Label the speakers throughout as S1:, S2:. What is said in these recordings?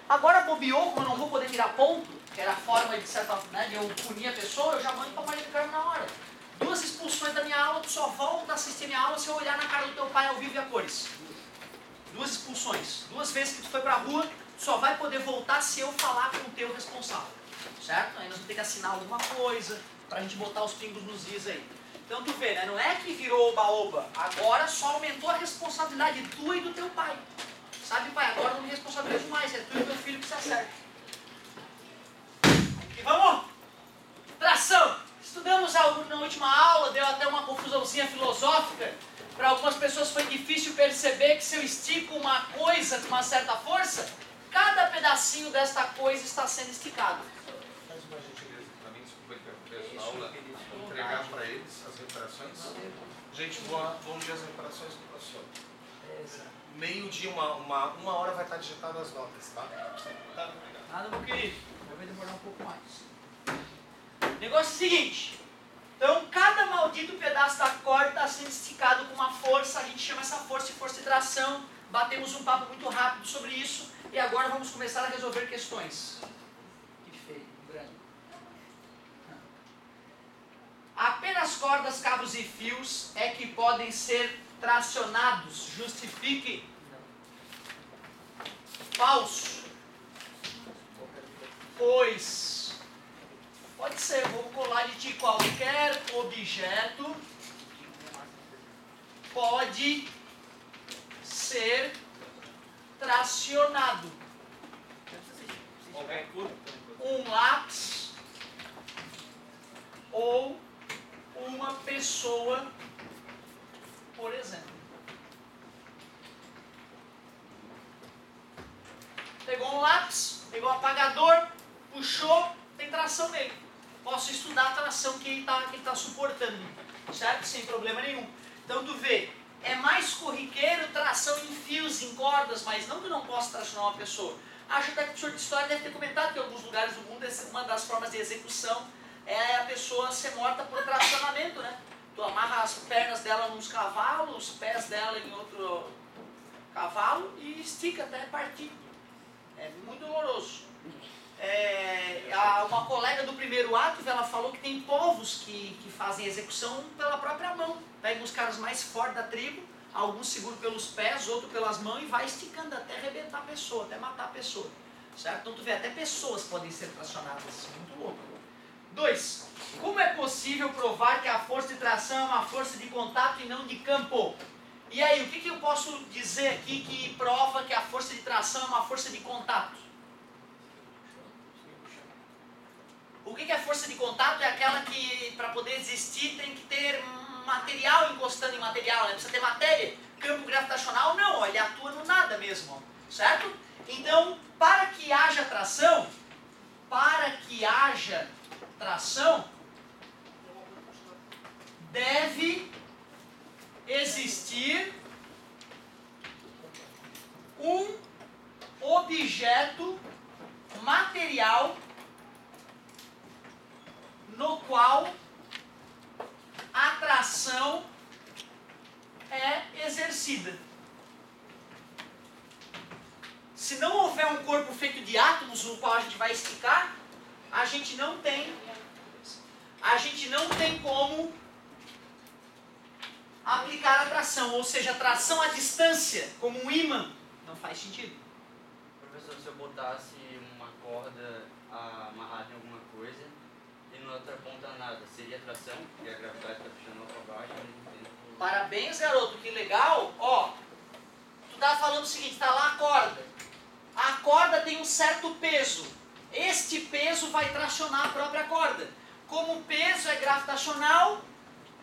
S1: Agora bobeou, como eu não vou poder tirar ponto, que era a forma de certa, né, de eu punir a pessoa, eu já mando para Maria do Carmo na hora. 2 expulsões da minha aula, tu só volta a assistir a minha aula se eu olhar na cara do teu pai ao vivo e a cores. 2 expulsões. 2 vezes que tu foi pra rua, tu só vai poder voltar se eu falar com o teu responsável. Certo? Aí nós vamos ter que assinar alguma coisa, pra gente botar os pingos nos is aí. Então tu vê, né? Não é que virou oba-oba, agora só aumentou a responsabilidade tua e do teu pai. Sabe, pai, agora não me responsabilizo mais, é tu e teu filho que se acerta. E vamos! Tração! Estudamos algo na última aula, deu até uma confusãozinha filosófica. Para algumas pessoas foi difícil perceber que se eu estico uma coisa com uma certa força, cada pedacinho desta coisa está sendo esticado.
S2: Faz uma gentileza para mim, desculpa interromper a sua aula, entregar para eles as reparações. Gente, bom dia as reparações do professor. Meio-dia, uma hora vai estar digitado as notas, tá? Tá, obrigado.
S1: Nada, meu querido. Vai demorar um pouco mais. O negócio é o seguinte. Então, cada maldito pedaço da corda está sendo esticado com uma força. A gente chama essa força de força de tração. Batemos um papo muito rápido sobre isso. E agora vamos começar a resolver questões. Que feio, branco. Apenas cordas, cabos e fios é que podem ser tracionados. Justifique. Falso. Pois, pode ser, vou colar de ti, qualquer objeto pode ser tracionado. Um lápis ou uma pessoa, por exemplo. Pegou um lápis, pegou um apagador, puxou, tem tração nele. Posso estudar a tração que ele está suportando, certo? Sem problema nenhum. Então tu vê, é mais corriqueiro tração em fios, em cordas, mas não que eu não possa tracionar uma pessoa. Acho até que o professor de história deve ter comentado que em alguns lugares do mundo uma das formas de execução é a pessoa ser morta por tracionamento, né? Tu amarra as pernas dela nos cavalos, os pés dela em outro cavalo e estica até partir. É muito doloroso. Uma colega do primeiro ato, ela falou que tem povos que fazem execução pela própria mão. Pegam os caras mais fortes da tribo, alguns seguram pelos pés, outros pelas mãos e vai esticando até arrebentar a pessoa, até matar a pessoa. Certo? Então tu vê, até pessoas podem ser tracionadas. Muito louco. 2. Como é possível provar que a força de tração é uma força de contato e não de campo? E aí, o que eu posso dizer aqui que prova que a força de tração é uma força de contato? O que é força de contato? É aquela que, para poder existir, tem que ter material encostando em material, né? Precisa ter matéria. Campo gravitacional, não, ele atua no nada mesmo, certo? Então, para que haja tração, deve existir um objeto material no qual a tração é exercida. Se não houver um corpo feito de átomos no qual a gente vai esticar, a gente não tem como aplicar a tração, ou seja, a tração à distância, como um ímã, não faz sentido.
S3: Professor, se eu botasse uma corda amarrada em alguma coisa e na outra ponta nada, seria tração? Porque a gravidade está puxando lá para baixo.
S1: Parabéns, garoto, que legal. Ó, tu tá falando o seguinte, tá lá a corda. A corda tem um certo peso. Este peso vai tracionar a própria corda. Como o peso é gravitacional,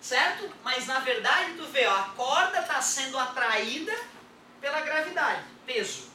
S1: certo? Mas na verdade, tu vê, ó, a corda está sendo atraída pela gravidade, peso.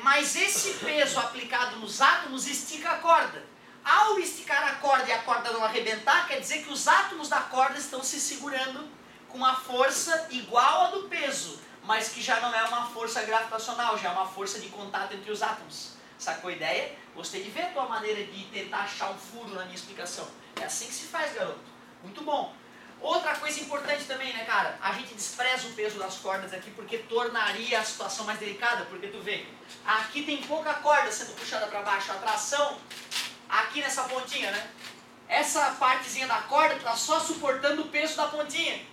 S1: Mas esse peso aplicado nos átomos estica a corda. Ao esticar a corda e a corda não arrebentar, quer dizer que os átomos da corda estão se segurando com uma força igual à do peso, mas que já não é uma força gravitacional, já é uma força de contato entre os átomos. Sacou a ideia? Gostei de ver a tua maneira de tentar achar um furo na minha explicação. É assim que se faz, garoto. Muito bom. Outra coisa importante também, né, cara? A gente despreza o peso das cordas aqui porque tornaria a situação mais delicada, porque tu vê, aqui tem pouca corda sendo puxada para baixo, a tração aqui nessa pontinha, né? Essa partezinha da corda está só suportando o peso da pontinha.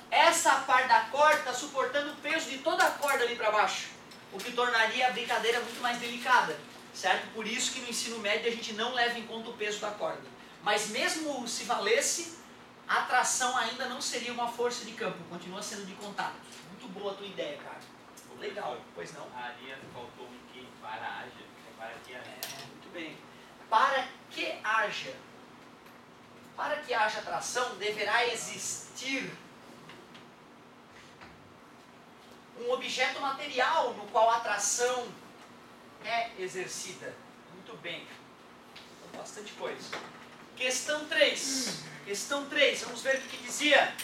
S1: Essa parte da corda está suportando o peso de toda a corda ali para baixo, o que tornaria a brincadeira muito mais delicada, certo? Por isso que no ensino médio a gente não leva em conta o peso da corda. Mas mesmo se valesse, a tração ainda não seria uma força de campo, continua sendo de contato. Muito boa a tua ideia, cara. Legal, pois não?
S4: Ali faltou um que para haja, para que haja.
S1: Muito bem. Para que haja. Para que haja tração, deverá existir um objeto material no qual a tração é exercida. Muito bem. Então, bastante coisa. Questão 3. Questão 3. Vamos ver o que dizia.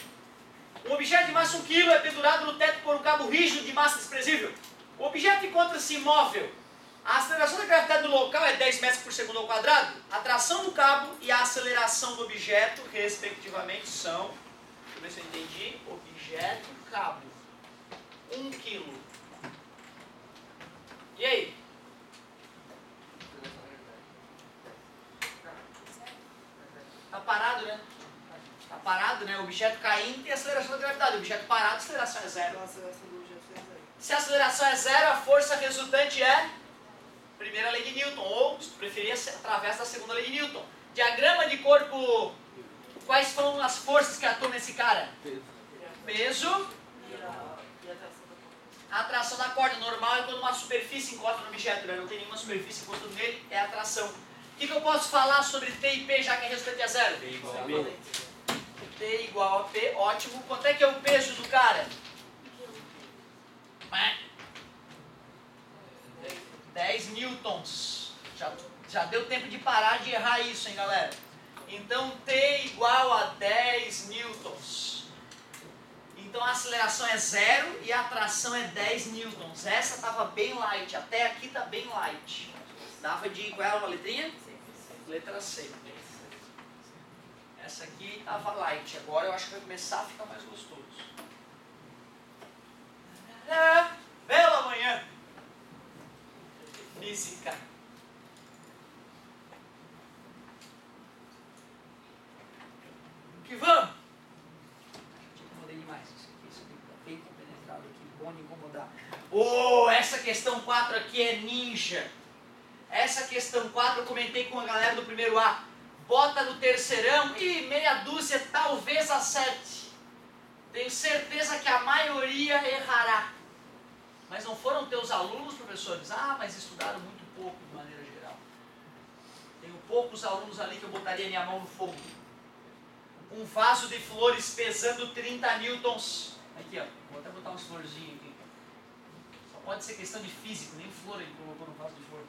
S1: Um objeto de massa 1 kg é pendurado no teto por um cabo rígido de massa desprezível. O objeto encontra-se imóvel. A aceleração da gravidade do local é 10 metros por segundo ao quadrado. A tração do cabo e a aceleração do objeto, respectivamente, são... Deixa eu ver se eu entendi. Objeto, cabo. 1 kg. E aí? Tá parado, né? Tá parado, né? O objeto caindo e aceleração da gravidade. O objeto parado, a aceleração é zero. Se a aceleração é zero, a força resultante é primeira lei de Newton, ou, se tu preferir, através da segunda lei de Newton. Diagrama de corpo. Quais foram as forças que atuam nesse cara? Peso. A atração da corda normal é quando uma superfície encosta no objeto, né? Não tem nenhuma superfície encostando nele, é a atração. O que eu posso falar sobre T e P, já que a resultante é zero?
S4: T igual a P.
S1: T igual a P, ótimo. Quanto é que é o peso do cara? 10 newtons. Já deu tempo de parar de errar isso, hein, galera? Então, T igual a 10 newtons. Então, a aceleração é zero e a tração é 10 newtons. Essa estava bem light, até aqui está bem light. Dava de... Qual era a letrinha? Letra C. Essa aqui estava light. Agora eu acho que vai começar a ficar mais gostoso. Bela manhã. Física. Que vamos? Te incomodei demais. Isso aqui está bem compenetrado aqui. Bom de incomodar. Oh, essa questão 4 aqui é ninja. Essa questão 4 eu comentei com a galera do primeiro A. Bota no terceirão e meia dúzia, talvez acerte. Tenho certeza que a maioria errará. Mas não foram teus alunos, professores? Ah, mas estudaram muito pouco, de maneira geral. Tenho poucos alunos ali que eu botaria minha mão no fogo. Um vaso de flores pesando 30 newtons. Aqui, ó. Vou até botar umas florzinhas aqui. Só pode ser questão de físico, nem flor ele colocou no vaso de flor.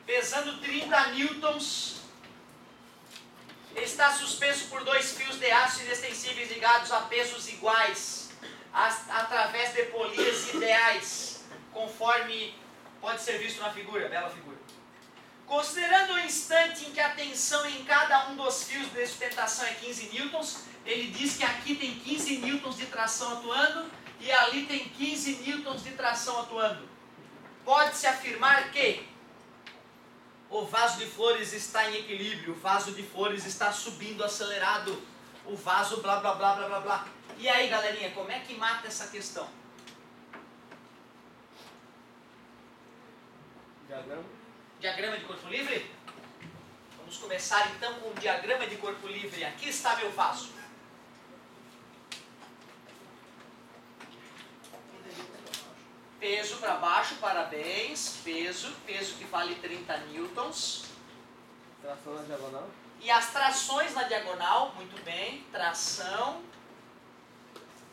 S1: Pesando 30 newtons, está suspenso por 2 fios de aço inextensíveis ligados a pesos iguais, através de polias ideais, conforme pode ser visto na figura, bela figura. Considerando o instante em que a tensão em cada um dos fios de sustentação é 15 newtons, ele diz que aqui tem 15 newtons de tração atuando e ali tem 15 newtons de tração atuando. Pode-se afirmar que o vaso de flores está em equilíbrio, o vaso de flores está subindo acelerado, o vaso blá blá blá blá blá blá. E aí, galerinha, como é que mata essa questão? Diagrama de corpo livre? Vamos começar então com o diagrama de corpo livre. Aqui está meu vaso. Peso para baixo, parabéns. Peso que vale 30 newtons.
S5: Tração na diagonal.
S1: E as trações na diagonal, muito bem. Tração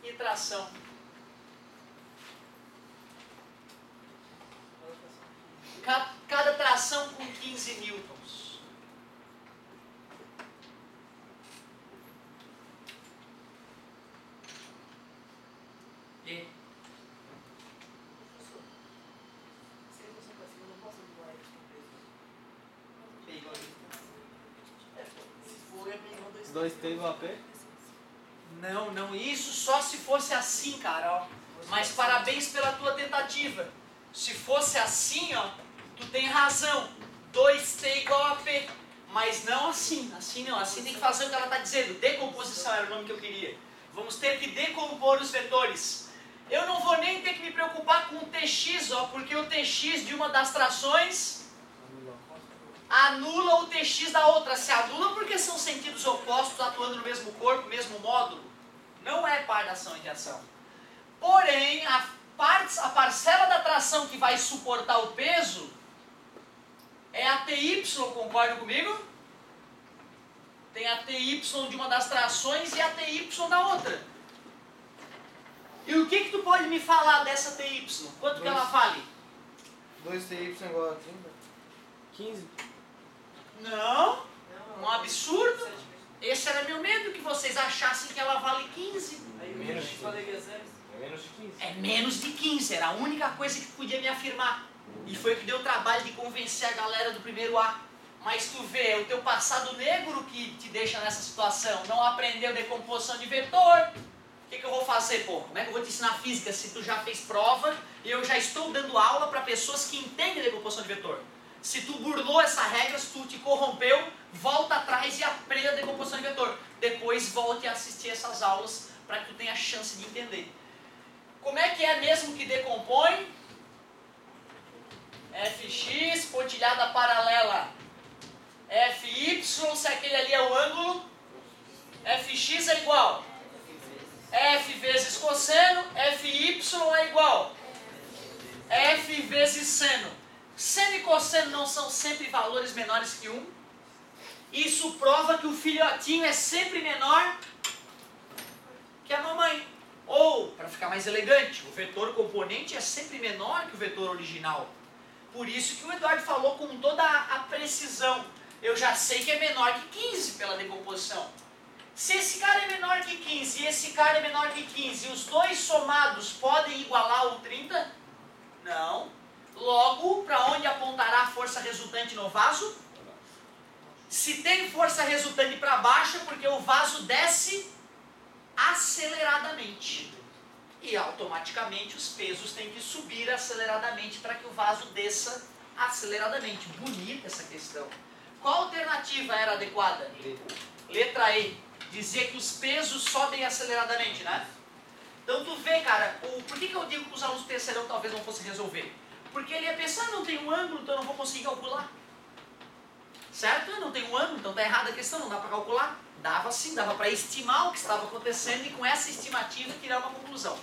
S1: e tração. Cada tração com 15 newtons. E
S5: Dois T igual a P.
S1: Não, isso só se fosse assim, cara, ó. Mas parabéns pela tua tentativa. Se fosse assim, ó, tu tem razão. 2t igual a p. Mas não assim, assim não. Assim tem que fazer o que ela está dizendo. Decomposição era o nome que eu queria. Vamos ter que decompor os vetores. Eu não vou nem ter que me preocupar com o tx, ó, porque o tx de uma das trações anula o tx da outra. Se anula porque são sentidos opostos atuando no mesmo corpo, mesmo módulo. Não é par da ação e de ação. Porém, a parcela da tração que vai suportar o peso é a TY, concordam comigo? Tem a TY de uma das trações e a TY da outra. E o que tu pode me falar dessa TY? Quanto que ela vale?
S5: 2TY igual a 30? 15?
S1: Não, um absurdo. Esse era meu medo, que vocês achassem que ela vale 15.
S5: Menos de 15.
S1: É menos de 15, era a única coisa que podia me afirmar. E foi o que deu o trabalho de convencer a galera do primeiro A. Mas tu vê, é o teu passado negro que te deixa nessa situação. Não aprendeu decomposição de vetor. O que eu vou fazer, pô? Como é que eu vou te ensinar física se tu já fez prova e eu já estou dando aula para pessoas que entendem decomposição de vetor? Se tu burlou essa regra, se tu te corrompeu, volta atrás e aprenda a decomposição de vetor. Depois volte a assistir essas aulas para que tu tenha chance de entender. Como é que é mesmo que decompõe? Fx, pontilhada paralela. Fy, se aquele ali é o ângulo, Fx é igual. F vezes cosseno, Fy é igual. F vezes seno. Seno e cosseno não são sempre valores menores que 1. Isso prova que o filhotinho é sempre menor que a mamãe. Ou, para ficar mais elegante, o vetor componente é sempre menor que o vetor original. Por isso que o Eduardo falou com toda a precisão. Eu já sei que é menor que 15 pela decomposição. Se esse cara é menor que 15 e esse cara é menor que 15, os dois somados podem igualar o 30? Não. Logo, para onde apontará a força resultante no vaso? Se tem força resultante para baixo, é porque o vaso desce aceleradamente. E automaticamente os pesos têm que subir aceleradamente para que o vaso desça aceleradamente. Bonita essa questão. Qual alternativa era adequada? Letra E. Dizia que os pesos sobem aceleradamente, né? Então tu vê, cara, por que eu digo que os alunos do terceirão talvez não fossem resolver? Porque ele ia pensar, não tem um ângulo, então eu não vou conseguir calcular. Certo? Não tem um ângulo, então está errada a questão, não dá para calcular. Dava sim, dava para estimar o que estava acontecendo e com essa estimativa tirar uma conclusão.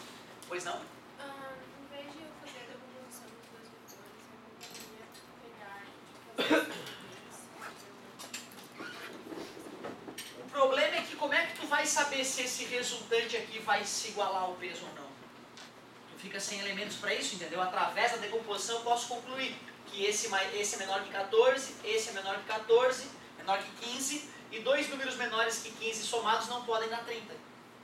S1: Pois não?
S6: Em vez de eu fazer a decomposição dos dois vetores, eu poderia pegar
S1: O problema é que como é que tu vai saber se esse resultante aqui vai se igualar ao peso ou não? Tu fica sem elementos para isso, entendeu? Através da decomposição eu posso concluir que esse é menor que 14, esse é menor que 14, menor que 15, e dois números menores que 15 somados não podem dar 30.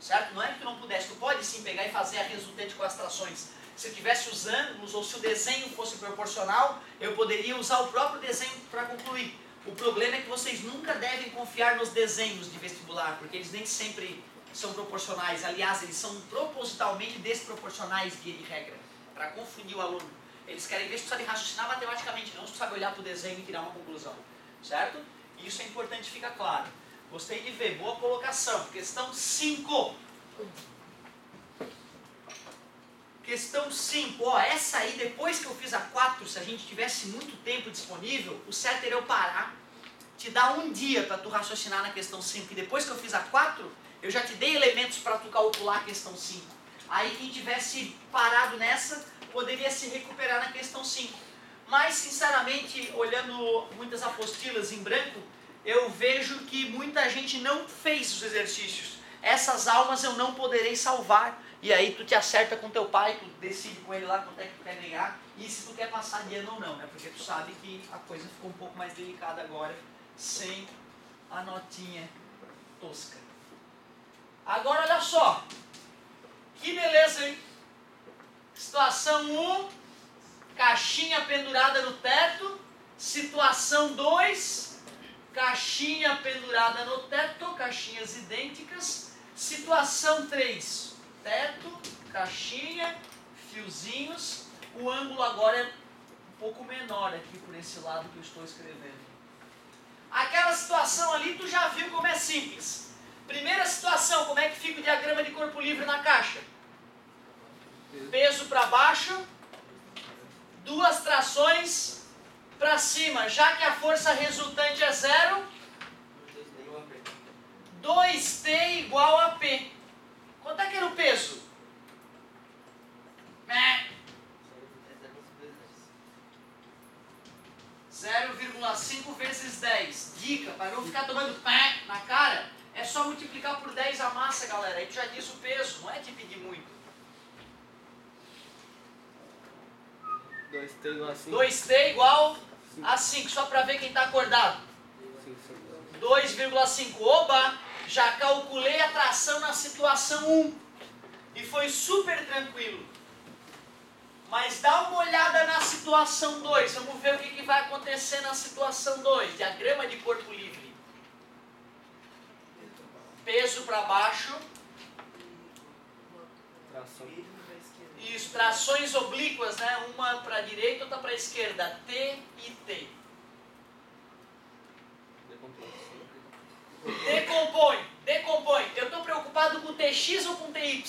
S1: Certo? Não é que tu não pudesse, tu pode sim pegar e fazer a resultante com as trações. Se eu tivesse os ângulos ou se o desenho fosse proporcional, eu poderia usar o próprio desenho para concluir. O problema é que vocês nunca devem confiar nos desenhos de vestibular, porque eles nem sempre são proporcionais. Aliás, eles são propositalmente desproporcionais, via de regra, para confundir o aluno. Eles querem ver se tu sabe raciocinar matematicamente, não se tu sabe olhar para o desenho e tirar uma conclusão. Certo? Isso é importante, fica claro. Gostei de ver, boa colocação. Questão 5. Questão 5, ó, essa aí, depois que eu fiz a 4, se a gente tivesse muito tempo disponível, o certo era eu parar, te dar um dia para tu raciocinar na questão 5, e depois que eu fiz a 4, eu já te dei elementos para tu calcular a questão 5. Aí quem tivesse parado nessa, poderia se recuperar na questão 5. Mas, sinceramente, olhando muitas apostilas em branco, eu vejo que muita gente não fez os exercícios. Essas almas eu não poderei salvar. E aí tu te acerta com teu pai, tu decide com ele lá quanto é que tu quer ganhar, e se tu quer passar de ano ou não, né? Porque tu sabe que a coisa ficou um pouco mais delicada agora, sem a notinha tosca. Agora olha só, que beleza, hein? Situação 1, caixinha pendurada no teto. Situação 2, caixinha pendurada no teto, caixinhas idênticas. Situação 3. Teto, caixinha, fiozinhos. O ângulo agora é um pouco menor aqui por esse lado que eu estou escrevendo. Aquela situação ali tu já viu como é simples. Primeira situação, como é que fica o diagrama de corpo livre na caixa? Peso para baixo, duas trações para cima. Já que a força resultante é 0, 2T igual a P. Quanto é que era o peso? 0,5 vezes 10. Dica, para não ficar tomando pé na cara, é só multiplicar por 10 a massa, galera. Aí tu já diz o peso, não é te pedir muito.
S5: 2T igual a 5.
S1: 2T igual a 5, só para ver quem está acordado. 2,5. Oba! Já calculei a tração na situação 1. E foi super tranquilo. Mas dá uma olhada na situação 2. Vamos ver o que vai acontecer na situação 2. Diagrama de corpo livre. Peso para baixo.
S5: Tração.
S1: Isso, trações oblíquas, né? Uma para a direita, outra para a esquerda. T e T. Decompõe. Eu estou preocupado com TX ou com TY?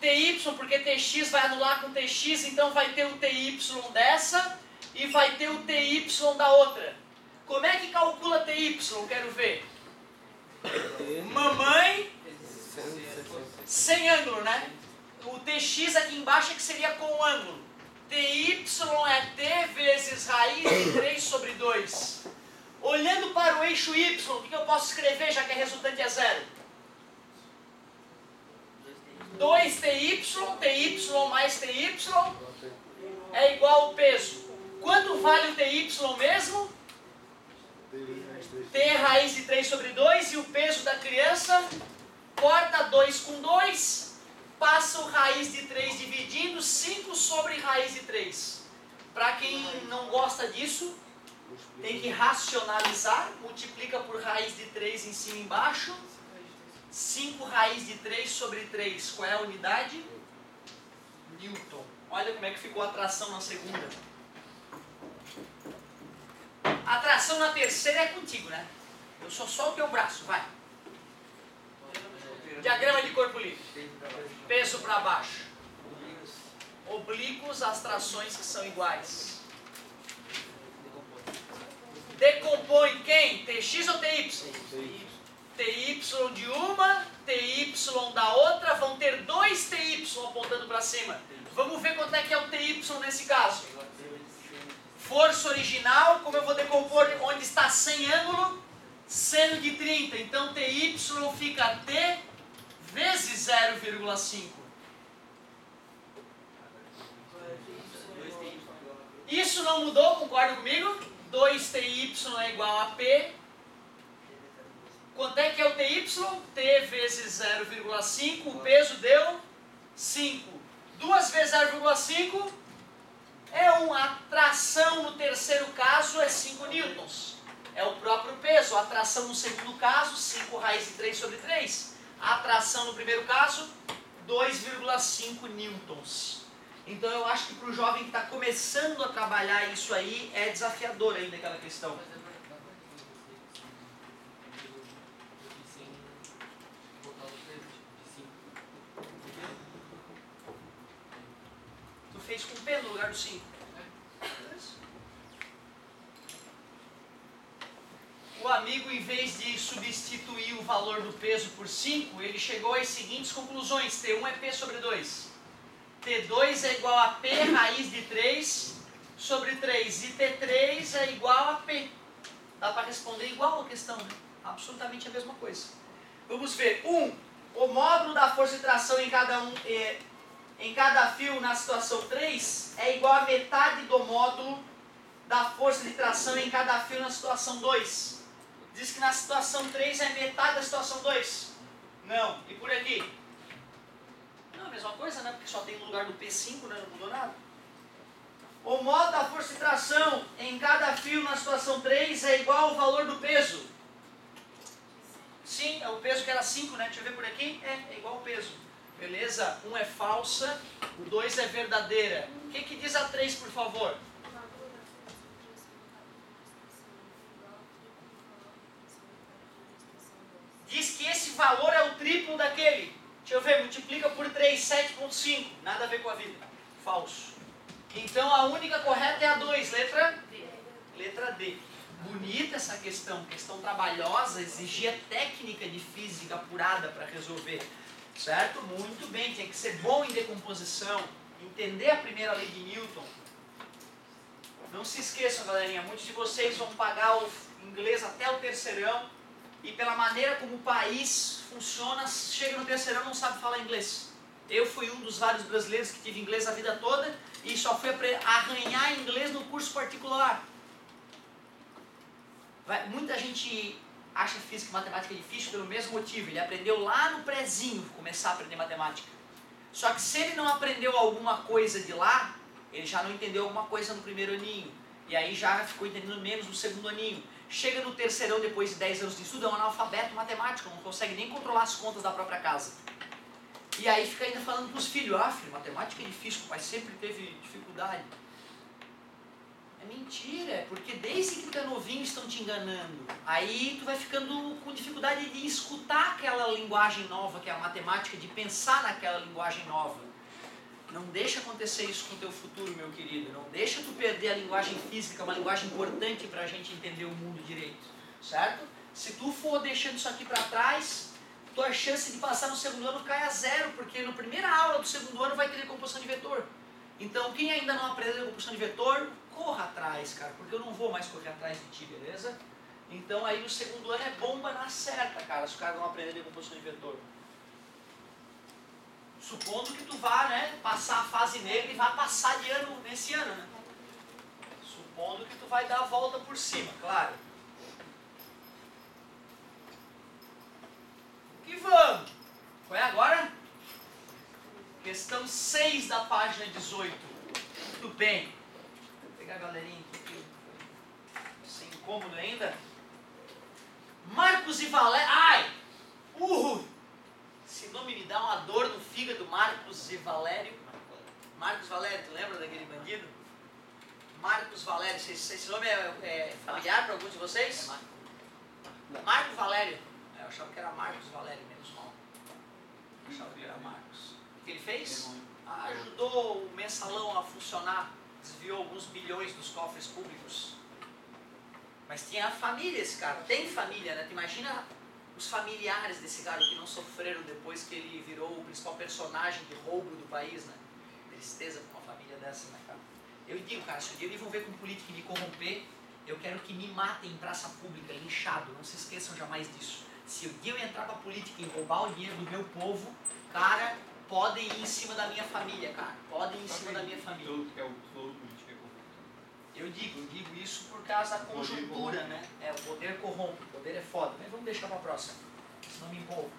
S1: TY, porque TX vai anular com TX, então vai ter o TY dessa e vai ter o TY da outra. Como é que calcula TY? Quero ver. Mamãe sem ângulo, né? O TX aqui embaixo é que seria com ângulo. TY é T vezes raiz de 3 sobre 2. Olhando para o eixo Y, o que eu posso escrever, já que a resultante é 0? 2TY, TY mais TY é igual ao peso. Quanto vale o TY mesmo? T raiz de 3 sobre 2 e o peso da criança, corta 2 com 2, passa o raiz de 3 dividindo, 5 sobre raiz de 3. Para quem não gosta disso, tem que racionalizar, multiplica por raiz de 3 em cima e embaixo, 5 raiz de 3 sobre 3, qual é a unidade? Newton. Olha como é que ficou a tração na segunda. A tração na terceira é contigo, né? Eu sou só o teu braço, vai. Diagrama de corpo livre. Peso para baixo. Oblíquos, as trações que são iguais. Decompõe quem? TX ou TY? TY de uma, TY da outra, vão ter 2 TY apontando para cima. Vamos ver quanto é que é o TY nesse caso. Força original, como eu vou decompor onde está sem ângulo? Seno de 30. Então TY fica T vezes 0,5. Isso não mudou, concorda comigo? 2TY é igual a P. Quanto é que é o TY? T vezes 0,5. O peso deu 5. 2 vezes 0,5 é 1. A tração no terceiro caso é 5 newtons. É o próprio peso. A tração no segundo caso, 5 raiz de 3 sobre 3. A tração no primeiro caso, 2,5 newtons. Então eu acho que para o jovem que está começando a trabalhar isso aí, é desafiador ainda aquela questão. Tu fez com P no lugar do 5. O amigo, em vez de substituir o valor do peso por 5, ele chegou às seguintes conclusões. T1 é P sobre 2. T2 é igual a P raiz de 3 sobre 3. E T3 é igual a P. Dá para responder igual a questão, né? Absolutamente a mesma coisa. Vamos ver. 1. O módulo da força de tração em cada fio na situação 3 é igual a metade do módulo da força de tração em cada fio na situação 2. Diz que na situação 3 é metade da situação 2. Não. E por aqui? Não, a mesma coisa, né? Porque só tem no lugar do P5, né? Não mudou nada. O módulo da força de tração em cada fio na situação 3 é igual ao valor do peso. Sim, é o peso que era 5, né? Deixa eu ver por aqui. É igual o peso. Beleza? 1 é falsa, o 2 é verdadeira. O que diz a 3, por favor? Diz que esse valor é o triplo daquele. Deixa eu ver, multiplica por 3, 7,5. Nada a ver com a vida. Falso. Então a única correta é a 2, letra D. Letra D. Bonita essa questão trabalhosa, exigia técnica de física apurada para resolver. Certo? Muito bem, tinha que ser bom em decomposição, entender a primeira lei de Newton. Não se esqueçam, galerinha, muitos de vocês vão pagar o inglês até o terceirão e pela maneira como o país funciona, chega no terceirão e não sabe falar inglês. Eu fui um dos vários brasileiros que tive inglês a vida toda e só fui arranhar inglês no curso particular. Muita gente acha física e matemática difícil pelo mesmo motivo. Ele aprendeu lá no prézinho começar a aprender matemática. Só que se ele não aprendeu alguma coisa de lá, ele já não entendeu alguma coisa no primeiro aninho. E aí já ficou entendendo menos no segundo aninho. Chega no terceirão, depois de 10 anos de estudo, é um analfabeto matemático, não consegue nem controlar as contas da própria casa. E aí fica ainda falando para os filhos, filho, matemática é difícil, o pai sempre teve dificuldade. É mentira, é porque desde que tu é novinho estão te enganando. Aí tu vai ficando com dificuldade de escutar aquela linguagem nova que é a matemática, de pensar naquela linguagem nova. Não deixa acontecer isso com o teu futuro, meu querido. Não deixa tu perder a linguagem física, que é uma linguagem importante para a gente entender o mundo direito. Certo? Se tu for deixando isso aqui para trás, tua chance de passar no segundo ano cai a 0, porque na primeira aula do segundo ano vai ter decomposição de vetor. Então, quem ainda não aprendeu decomposição de vetor, corra atrás, cara, porque eu não vou mais correr atrás de ti, beleza? Então, aí no segundo ano é bomba na certa, cara, se o cara não aprender decomposição de vetor. Supondo que tu vá, né, passar a fase negra e vá passar de ano nesse ano, né? Supondo que tu vai dar a volta por cima, claro. E vamos! Qual é agora? Questão 6 da página 18. Muito bem. Vou pegar a galerinha aqui, sem incômodo ainda. Marcos e Valério. Ai! Esse nome me dá uma dor no fígado. Marcos e Valério. Marcos Valério, tu lembra daquele bandido? Marcos Valério. Esse nome é familiar para alguns de vocês? Marcos Valério. Eu achava que era Marcos Valério, menos mal. Eu achava que era Marcos. O que ele fez? Ajudou o mensalão a funcionar, desviou alguns bilhões dos cofres públicos. Mas tinha a família esse cara, tem família, né? Tu imagina os familiares desse cara que não sofreram depois que ele virou o principal personagem de roubo do país, né? Tristeza com uma família dessa, né, cara? Eu digo, cara, se um dia eu me envolver com política e me corromper, eu quero que me matem em praça pública, linchado, não se esqueçam jamais disso. Se um dia eu entrar pra política e roubar o dinheiro do meu povo, cara, podem ir em cima da minha família, cara. Podem ir em cima da minha família. Eu digo isso por causa da conjuntura, né? O poder corrompe, o poder é foda. Mas vamos deixar pra próxima, senão me empolgo.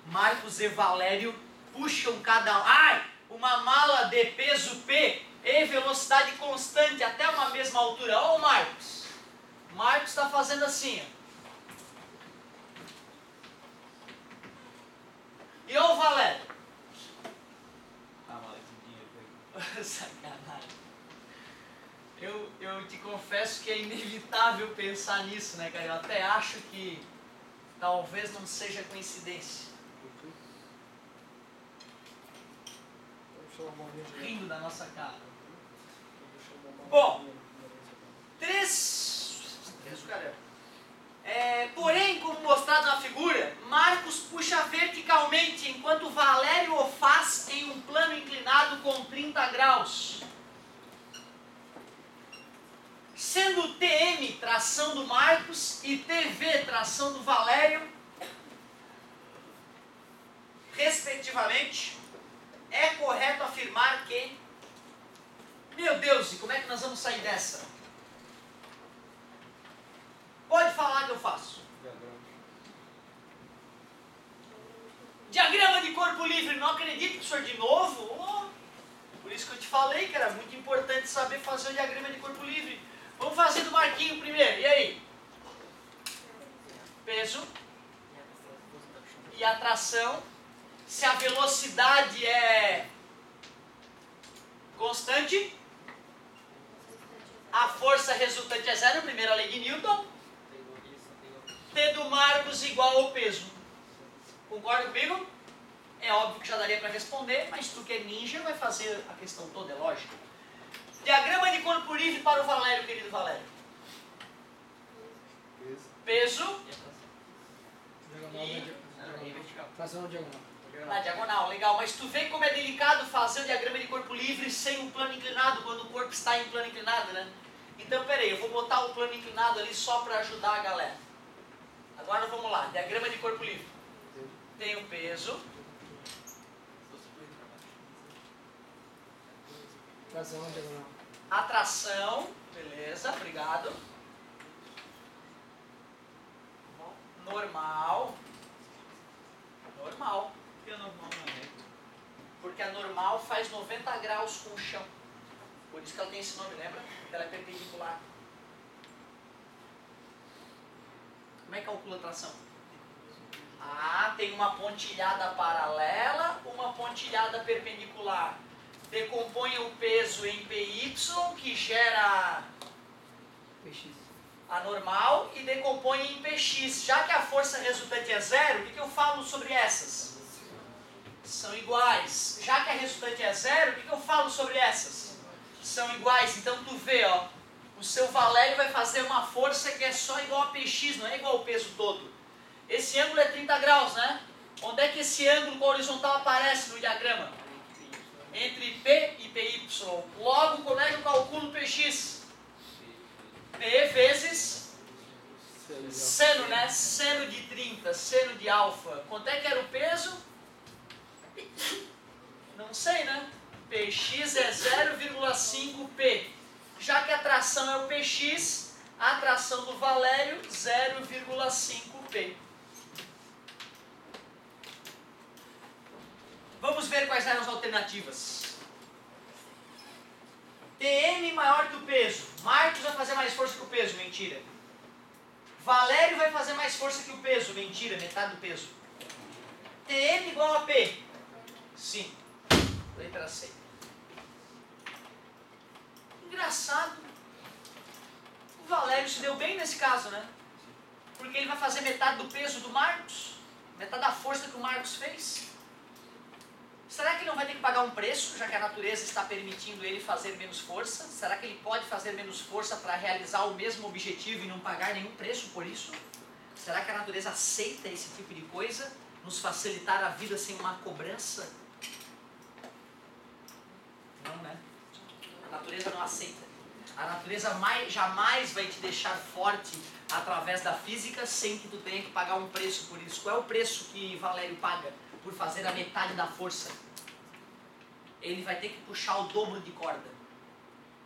S1: Marcos e Valério puxam cada um. Uma mala de peso P e velocidade constante até uma mesma altura. Ó o Marcos. Marcos está fazendo assim, ó. E ó o Valério. Sacanagem. Eu te confesso que é inevitável pensar nisso, né, cara? Eu até acho que talvez não seja coincidência. Rindo da nossa cara. Bom, porém, como mostrado na figura, Marcos puxa verticalmente, enquanto Valério o faz em um plano inclinado com 30 graus. Sendo TM tração do Marcos e TV tração do Valério, respectivamente, é correto afirmar que... Meu Deus, e como é que nós vamos sair dessa? Pode falar que eu faço. Diagrama de corpo livre. Não acredito, professor, de novo? Por isso que eu te falei que era muito importante saber fazer o diagrama de corpo livre. Vamos fazer do Marquinho primeiro. E aí? Peso. e a tração. Se a velocidade é constante, a força resultante é zero, primeira lei de Newton. T do Marcos igual ao peso. Concorda comigo? É óbvio que já daria para responder, mas tu que é ninja vai fazer a questão toda, é lógico. Diagrama de corpo livre para o Valério, querido Valério. Peso e
S5: Tração na diagonal.
S1: na diagonal, legal. Mas tu vê como é delicado fazer o diagrama de corpo livre sem um plano inclinado, quando o corpo está em plano inclinado, né? Então, peraí, eu vou botar o plano inclinado ali só para ajudar a galera. Agora vamos lá, diagrama de corpo livre. Tem o peso.
S5: Tração na diagonal.
S1: A tração, beleza, obrigado. Normal. Normal.
S4: Que é normal, não é?
S1: Porque a normal faz 90 graus com o chão. Por isso que ela tem esse nome, lembra? Porque ela é perpendicular. Como é que calcula a tração? Ah, tem uma pontilhada paralela, uma pontilhada perpendicular. Decompõe o peso em PY, que gera
S5: PX.
S1: a normal, e decompõe em PX. Já que a força resultante é zero, o que eu falo sobre essas? São iguais. Já que a resultante é zero, o que eu falo sobre essas? São iguais. Então tu vê, ó, o seu Valério vai fazer uma força que é só igual a PX, não é igual ao peso todo. Esse ângulo é 30 graus, né? Onde é que esse ângulo com a horizontal aparece no diagrama? Entre P e PY. Logo, como é que eu calculo PX? P vezes seno, né? Seno de 30, seno de alfa. Quanto é que era o peso? Não sei, né? PX é 0,5P. Já que a tração é o PX, a tração do Valério, 0,5P. Vamos ver quais eram as alternativas. TM maior que o peso. Marcos vai fazer mais força que o peso. Mentira. Valério vai fazer mais força que o peso. Mentira, metade do peso. TM igual a P. Sim. Letra C. Engraçado. O Valério se deu bem nesse caso, né? Porque ele vai fazer metade do peso do Marcos. Metade da força que o Marcos fez. Será que ele não vai ter que pagar um preço, já que a natureza está permitindo ele fazer menos força? Será que ele pode fazer menos força para realizar o mesmo objetivo e não pagar nenhum preço por isso? Será que a natureza aceita esse tipo de coisa? Nos facilitar a vida sem uma cobrança? Não, né? A natureza não aceita. A natureza jamais vai te deixar forte através da física sem que tu tenha que pagar um preço por isso. Qual é o preço que Valério paga por fazer a metade da força? Ele vai ter que puxar o dobro de corda.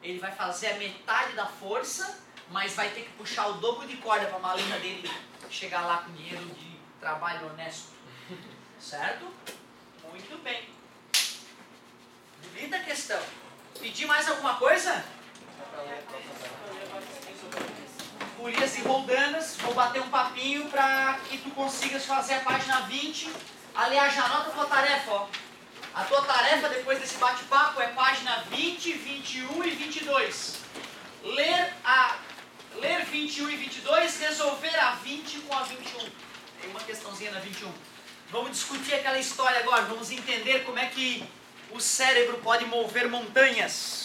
S1: Ele vai fazer a metade da força, mas vai ter que puxar o dobro de corda para a malina dele chegar lá com dinheiro de trabalho honesto. Certo? Muito bem. Bonita questão. Pedir mais alguma coisa? Gurias e roldanas, vou bater um papinho para que tu consigas fazer a página 20. Aliás, já anota a tua tarefa, ó. A tua tarefa depois desse bate-papo é página 20, 21 e 22. Ler 21 e 22, resolver a 20 com a 21. Tem uma questãozinha na 21. Vamos discutir aquela história agora, vamos entender como é que o cérebro pode mover montanhas.